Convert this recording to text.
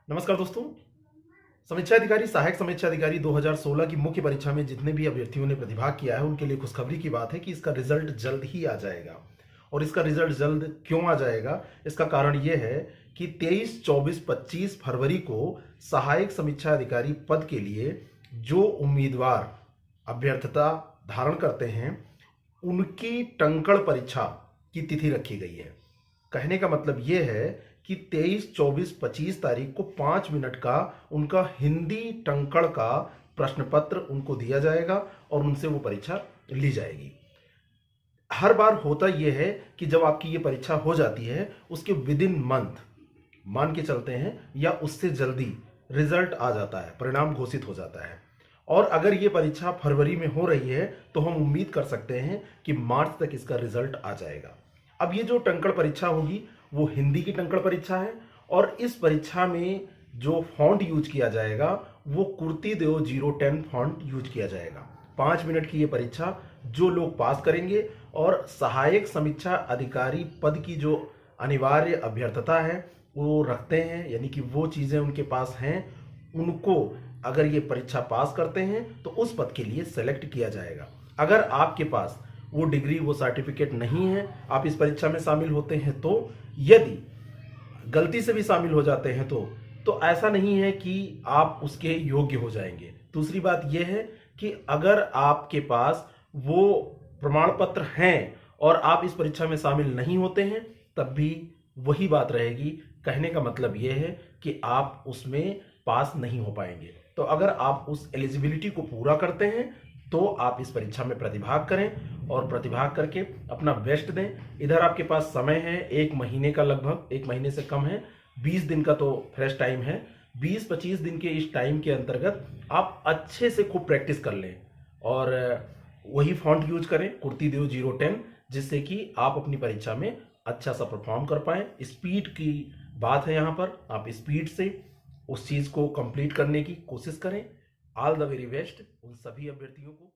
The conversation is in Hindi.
नमस्कार दोस्तों। समीक्षा अधिकारी सहायक समीक्षा अधिकारी 2016 की मुख्य परीक्षा में जितने भी अभ्यर्थियों ने प्रतिभाग किया है उनके लिए खुशखबरी की बात है कि इसका रिजल्ट जल्द ही आ जाएगा। और इसका रिजल्ट जल्द क्यों आ जाएगा, इसका कारण यह है कि 23, 24, 25 फरवरी को सहायक समीक्षा अधिकारी पद के लिए जो उम्मीदवार अभ्यर्थता धारण करते हैं उनकी टंकण परीक्षा की तिथि रखी गई है। कहने का मतलब यह है कि 23, 24, 25 तारीख को 5 मिनट का उनका हिंदी टंकण का प्रश्न पत्र उनको दिया जाएगा और उनसे वो परीक्षा ली जाएगी। हर बार होता यह है कि जब आपकी ये परीक्षा हो जाती है उसके विद इन मंथ मान के चलते हैं या उससे जल्दी रिजल्ट आ जाता है, परिणाम घोषित हो जाता है। और अगर ये परीक्षा फरवरी में हो रही है तो हम उम्मीद कर सकते हैं कि मार्च तक इसका रिजल्ट आ जाएगा। अब ये जो टंकण परीक्षा होगी वो हिंदी की टंकण परीक्षा है और इस परीक्षा में जो फॉन्ट यूज किया जाएगा वो कुर्तीदेव 010 फॉन्ट यूज किया जाएगा। 5 मिनट की ये परीक्षा जो लोग पास करेंगे और सहायक समीक्षा अधिकारी पद की जो अनिवार्य अभ्यर्थता है वो रखते हैं, यानी कि वो चीज़ें उनके पास हैं, उनको अगर ये परीक्षा पास करते हैं तो उस पद के लिए सेलेक्ट किया जाएगा। अगर आपके पास वो डिग्री, वो सर्टिफिकेट नहीं है, आप इस परीक्षा में शामिल होते हैं तो, यदि गलती से भी शामिल हो जाते हैं तो ऐसा नहीं है कि आप उसके योग्य हो जाएंगे। दूसरी बात यह है कि अगर आपके पास वो प्रमाण पत्र हैं और आप इस परीक्षा में शामिल नहीं होते हैं तब भी वही बात रहेगी। कहने का मतलब यह है कि आप उसमें पास नहीं हो पाएंगे। तो अगर आप उस एलिजिबिलिटी को पूरा करते हैं तो आप इस परीक्षा में प्रतिभाग करें और प्रतिभाग करके अपना बेस्ट दें। इधर आपके पास समय है 1 महीने का, लगभग 1 महीने से कम है, 20 दिन का तो फ्रेश टाइम है। 20-25 दिन के इस टाइम के अंतर्गत आप अच्छे से खूब प्रैक्टिस कर लें और वही फॉन्ट यूज करें कुर्तीदेव 010, जिससे कि आप अपनी परीक्षा में अच्छा सा परफॉर्म कर पाएँ। स्पीड की बात है यहाँ पर, आप स्पीड से उस चीज़ को कंप्लीट करने की कोशिश करें। ऑल द वेरी बेस्ट उन सभी अभ्यर्थियों को।